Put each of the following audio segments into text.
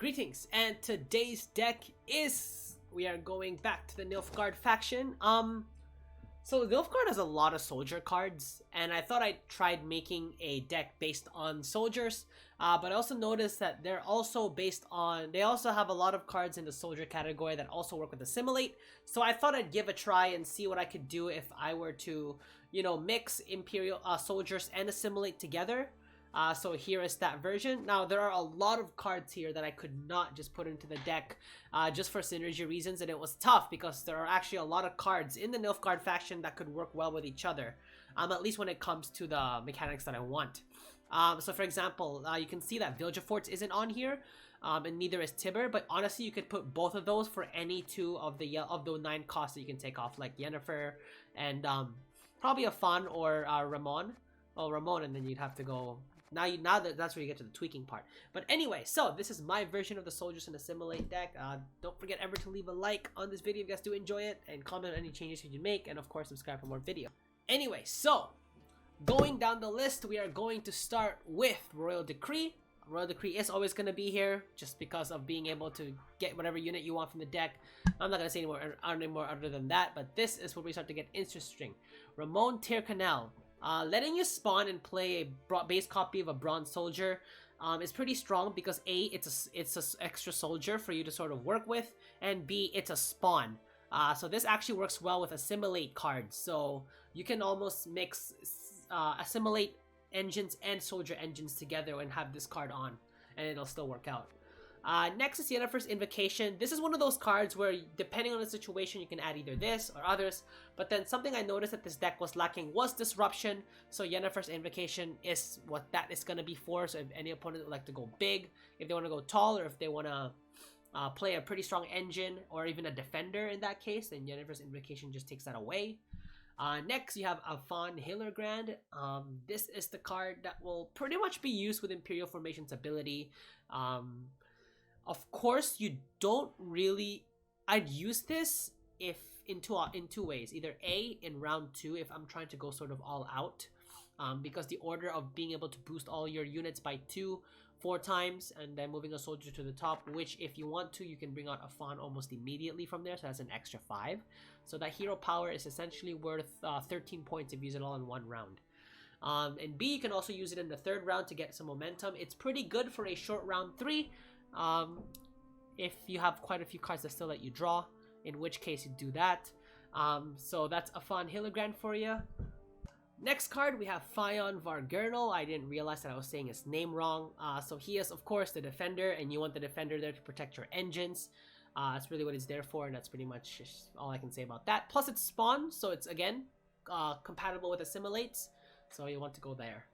Greetings, and today's deck is we are going back to the Nilfgaard faction. So Nilfgaard has a lot of soldier cards, and I thought I tried making a deck based on soldiers, but I also noticed that they also have a lot of cards in the soldier category that also work with Assimilate. So I thought I'd give a try and see what I could do if I were to, mix Imperial soldiers and Assimilate together. So here is that version. Now there are a lot of cards here that I could not just put into the deck just for synergy reasons, and it was tough because there are actually a lot of cards in the Nilfgaard faction that could work well with each other, at least when it comes to the mechanics that I want. So for example, you can see that Village of Forts isn't on here, and neither is Tibur, but honestly you could put both of those for any two of the 9 costs that you can take off, like Yennefer and probably a Fawn or Ramon. Well, Ramon, and then you'd have to go. Now that's where you get to the tweaking part. But anyway, so this is my version of the Soldiers and Assimilate deck. Don't forget ever to leave a like on this video if you guys do enjoy it, and comment on any changes you make, and of course subscribe for more videos. Anyway, so going down the list, we are going to start with Royal Decree. Royal Decree is always going to be here just because of being able to get whatever unit you want from the deck. I'm not going to say anymore other than that, but this is where we start to get interesting. Ramon Tyrcanel. Letting you spawn and play a base copy of a bronze soldier is pretty strong because A, it's an extra soldier for you to sort of work with, and B, it's a spawn. So this actually works well with Assimilate cards, so you can almost mix Assimilate engines and soldier engines together and have this card on, and it'll still work out. Next is Yennefer's Invocation. This is one of those cards where, depending on the situation, you can add either this or others. But then something I noticed that this deck was lacking was Disruption. So Yennefer's Invocation is what that is going to be for. So if any opponent would like to go big, if they want to go tall, or if they want to play a pretty strong engine, or even a defender in that case, then Yennefer's Invocation just takes that away. Next, you have Afan Hillergrand. This is the card that will pretty much be used with Imperial Formation's ability. Of course, you don't really. I'd use this if in two ways. Either A, in round 2 if I'm trying to go sort of all out, because the order of being able to boost all your units by 4 times and then moving a soldier to the top, which if you want to, you can bring out a Fawn almost immediately from there, so that's an extra 5. So that hero power is essentially worth 13 points if you use it all in one round. And B, you can also use it in the 3rd round to get some momentum. It's pretty good for a short round 3. If you have quite a few cards that still let you draw, in which case you do that. So that's Afan Hillergrand for you. Next card, we have Fion Vargernal. I didn't realize that I was saying his name wrong. So he is, of course, the defender, and you want the defender there to protect your engines. That's really what it's there for, and that's pretty much all I can say about that. Plus, it's spawn, so it's, again, compatible with Assimilates, so you want to go there.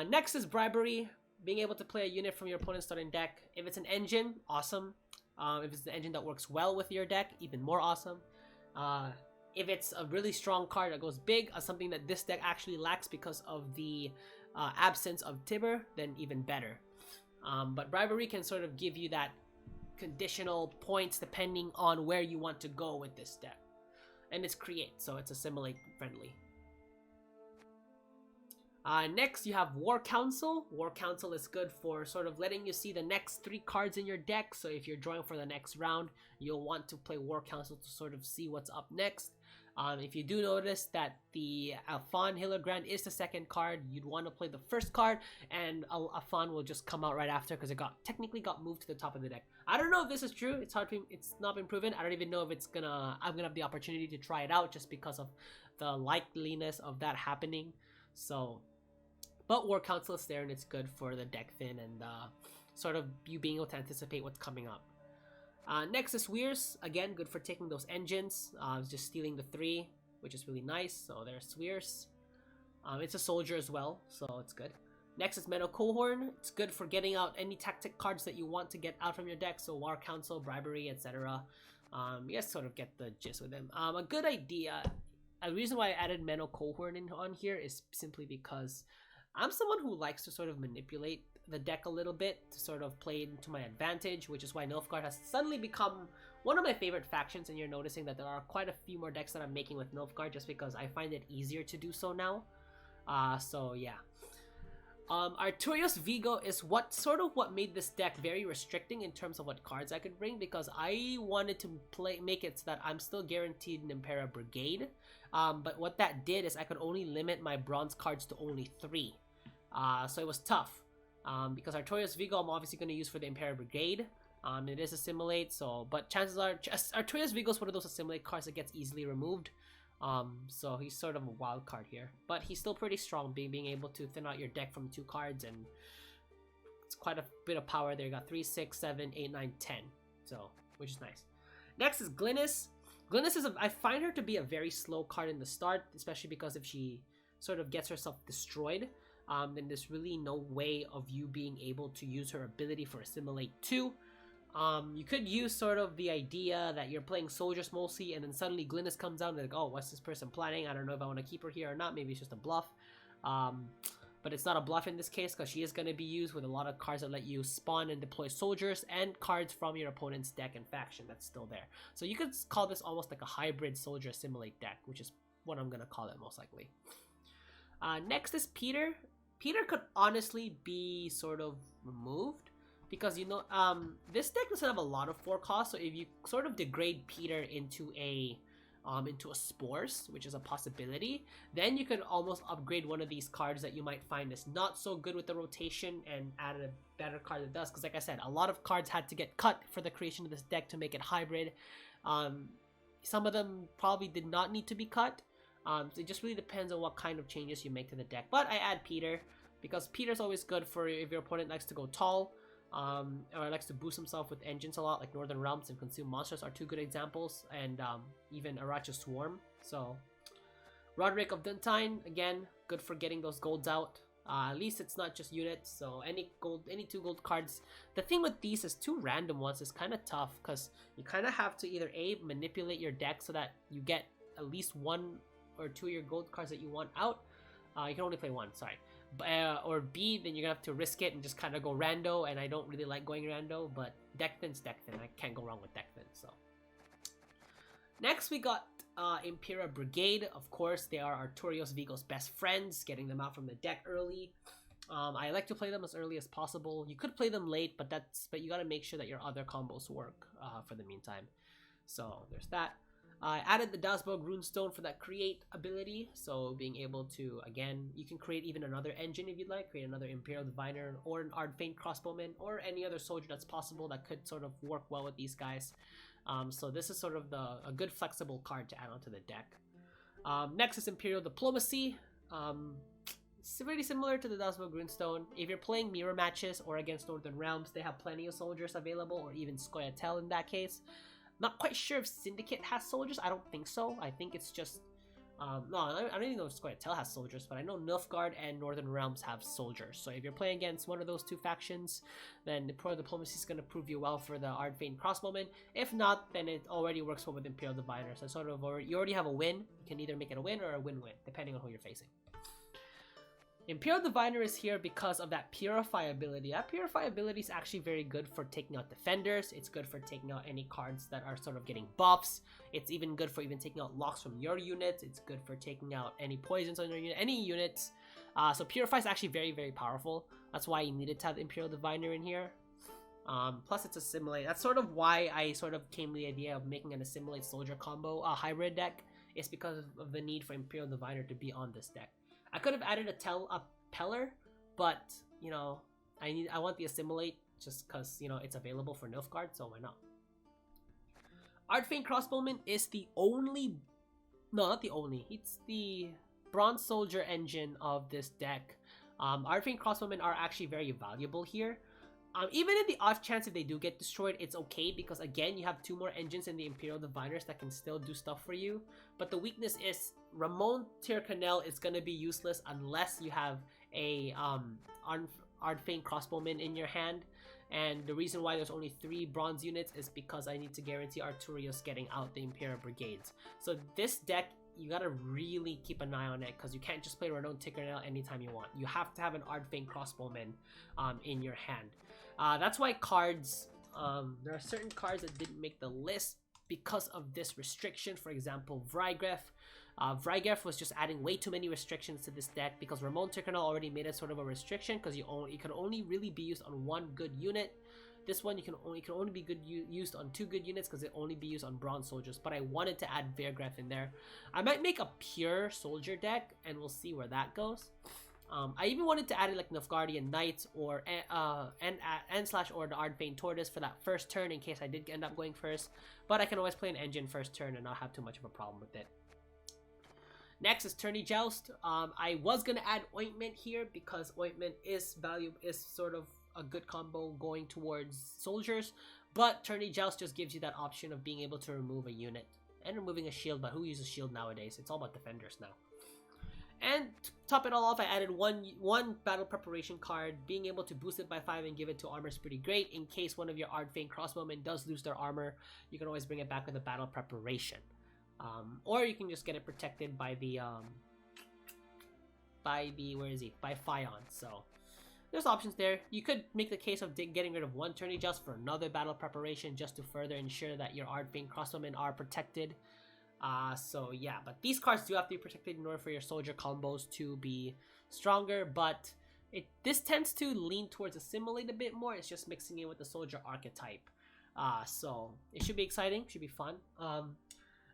Next is Bribery. Being able to play a unit from your opponent's starting deck. If it's an engine, awesome. If it's the engine that works well with your deck, even more awesome. If it's a really strong card that goes big, something that this deck actually lacks because of the absence of Tibur, then even better. But Bribery can sort of give you that conditional points depending on where you want to go with this deck. And it's Create, so it's Assimilate friendly. Next, you have War Council. War Council is good for sort of letting you see the next 3 cards in your deck. So if you're drawing for the next round, you'll want to play War Council to sort of see what's up next. If you do notice that the Afan Hillergrand is the 2nd card, you'd want to play the 1st card, and Afan will just come out right after because it technically got moved to the top of the deck. I don't know if this is true. It's not been proven. I don't even know if I'm gonna have the opportunity to try it out just because of the likeliness of that happening. So. But War Council is there, and it's good for the deck fin and sort of you being able to anticipate what's coming up. Next is Weirs. Again, good for taking those engines. Just stealing the 3, which is really nice. So there's Weirs. It's a soldier as well, so it's good. Next is Menno Cohorn. It's good for getting out any tactic cards that you want to get out from your deck. So War Council, Bribery, etc. You guys sort of get the gist with them. A good idea. A reason why I added Menno Cohorn on here is simply because I'm someone who likes to sort of manipulate the deck a little bit to sort of play into my advantage, which is why Nilfgaard has suddenly become one of my favorite factions, and you're noticing that there are quite a few more decks that I'm making with Nilfgaard just because I find it easier to do so now. So yeah. Arturius Vigo is what made this deck very restricting in terms of what cards I could bring, because I wanted to make it so that I'm still guaranteed an Impera Brigade. But what that did is I could only limit my bronze cards to only 3. So it was tough. Because Arturius Vigo I'm obviously going to use for the Impera Brigade. It is Assimilate, but chances are Arturius Vigo is one of those Assimilate cards that gets easily removed. So he's sort of a wild card here, but he's still pretty strong, being able to thin out your deck from 2 cards, and it's quite a bit of power there. You got 3, 6, 7, 8, 9, 10, so which is nice. Next is Glynnis. Glynnis I find her to be a very slow card in the start, especially because if she sort of gets herself destroyed, then there's really no way of you being able to use her ability for Assimilate 2. You could use sort of the idea that you're playing soldiers mostly, and then suddenly Glynnis comes out and like, oh, what's this person planning? I don't know if I want to keep her here or not. Maybe it's just a bluff. But it's not a bluff in this case, because she is going to be used with a lot of cards that let you spawn and deploy soldiers, and cards from your opponent's deck and faction that's still there. So you could call this almost like a hybrid soldier Assimilate deck, which is what I'm going to call it most likely. Next is Peter. Peter could honestly be sort of removed, because this deck doesn't have a lot of 4 costs. So if you sort of degrade Peter into a Spores, which is a possibility, then you could almost upgrade one of these cards that you might find is not so good with the rotation and add a better card that does. Because like I said, a lot of cards had to get cut for the creation of this deck to make it hybrid. Some of them probably did not need to be cut. So it just really depends on what kind of changes you make to the deck. But I add Peter because Peter's always good for if your opponent likes to go tall, or likes to boost himself with engines a lot, like Northern Realms and Consume Monsters are 2 good examples, and even Aracha Swarm. So Roderick of Duntine, again, good for getting those golds out. At least it's not just units, so any 2 gold cards. The thing with these is 2 random ones is kind of tough, because you kind of have to either A, manipulate your deck so that you get at least 1 or 2 of your gold cards that you want out. You can only play 1, sorry. Or B, then you're gonna have to risk it and just kind of go rando, and I don't really like going rando, but deck thin's deck thin. I can't go wrong with deck thin. So next we got Impera Brigade. Of course, they are Arturius Vigo's best friends, getting them out from the deck early. I like to play them as early as possible. You could play them late, but you gotta make sure that your other combos work for the meantime. So there's that. I added the Dasbog Runestone for that create ability, so being able to, again, you can create even another engine if you'd like, create another Imperial Diviner or an Ardfaint Crossbowman or any other soldier that's possible that could sort of work well with these guys. So this is sort of a good flexible card to add onto the deck. Next is Imperial Diplomacy. It's really similar to the Dasbog Runestone. If you're playing mirror matches or against Northern Realms, they have plenty of soldiers available, or even scoia'tael in that case. Not quite sure if Syndicate has soldiers. I don't think so. I think it's just... no, I don't even know if scoia'tael has soldiers, but I know Nilfgaard and Northern Realms have soldiers. So if you're playing against one of those 2 factions, then the Imperial Diplomacy is going to prove you well for the Ardfaint Crossbowman. If not, then it already works well with Imperial Diviner. So sort of you already have a win. You can either make it a win or a win-win, depending on who you're facing. Imperial Diviner is here because of that Purify ability. That Purify ability is actually very good for taking out defenders. It's good for taking out any cards that are sort of getting buffs. It's even good for taking out locks from your units. It's good for taking out any poisons on your unit, any units. So Purify is actually very, very powerful. That's why you needed to have the Imperial Diviner in here. Plus it's Assimilate. That's sort of why I sort of came to the idea of making an Assimilate soldier combo hybrid deck. It's because of the need for Imperial Diviner to be on this deck. I could have added a Peller, but I want the Assimilate just because it's available for Nilfgaard, so why not? Ardfaint Crossbowman is the only, no, not the only. It's the Bronze Soldier engine of this deck. Ardfaint Crossbowmen are actually very valuable here. Even in the off chance if they do get destroyed, it's okay because again you have 2 more engines in the Imperial Diviners that can still do stuff for you. But the weakness is Ramon Tyrconnell is going to be useless unless you have a Ardfaint Crossbowman in your hand. And the reason why there's only 3 bronze units is because I need to guarantee Arturius getting out the Impera Brigades. So this deck, you gotta really keep an eye on it because you can't just play Ramon Tyrconnell anytime you want. You have to have an Ardfaint Crossbowman in your hand. That's why cards, there are certain cards that didn't make the list because of this restriction. For example, Vrygreff. Vrygarth was just adding way too many restrictions to this deck because Ramon Turcanol already made it sort of a restriction because it can only really be used on one good unit. This one, it can only be used on 2 good units because it only be used on bronze soldiers. But I wanted to add Vrygarth in there. I might make a pure soldier deck, and we'll see where that goes. I even wanted to add like Nilfgaardian Knights or or the Ardbane Tortoise for that first turn in case I did end up going first. But I can always play an engine first turn and not have too much of a problem with it. Next is Tourney Joust. I was gonna add Ointment here because Ointment is sort of a good combo going towards soldiers, but Tourney Joust just gives you that option of being able to remove a unit and removing a shield. But who uses shield nowadays? It's all about defenders now. And to top it all off, I added one battle preparation card. Being able to boost it by 5 and give it to armor is pretty great. In case one of your Ardbane crossbowmen does lose their armor, you can always bring it back with a battle preparation. Or you can just get it protected by the by Fion. So there's options there. You could make the case of getting rid of one Tourney Joust for another battle preparation just to further ensure that your Ardbane crossbowmen are protected. So yeah, but these cards do have to be protected in order for your soldier combos to be stronger, but this tends to lean towards Assimilate a bit more. It's just mixing it with the soldier archetype. So it should be exciting, should be fun.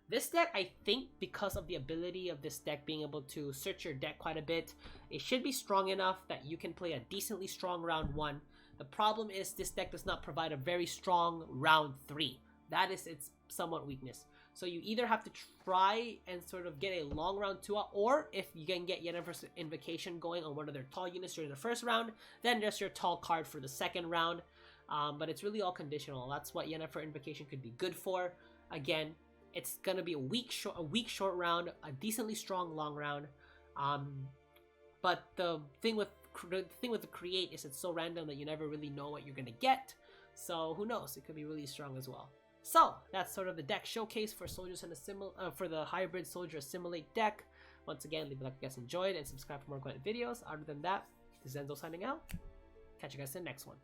This deck, I think, because of the ability of this deck being able to search your deck quite a bit, it should be strong enough that you can play a decently strong round 1. The problem is this deck does not provide a very strong round 3. That is its somewhat weakness. So you either have to try and sort of get a long round 2 out, or if you can get Yennefer's Invocation going on one of their tall units during the first round, then there's your tall card for the second round. But it's really all conditional. That's what Yennefer Invocation could be good for. Again, it's gonna be a weak short round, a decently strong long round. But the thing with the create is it's so random that you never really know what you're gonna get. So who knows? It could be really strong as well. So that's sort of the deck showcase for soldiers and for the hybrid soldier Assimilate deck. Once again, leave a like if you guys enjoyed and subscribe for more Gwent videos. Other than that, this is Enzo signing out. Catch you guys in the next one.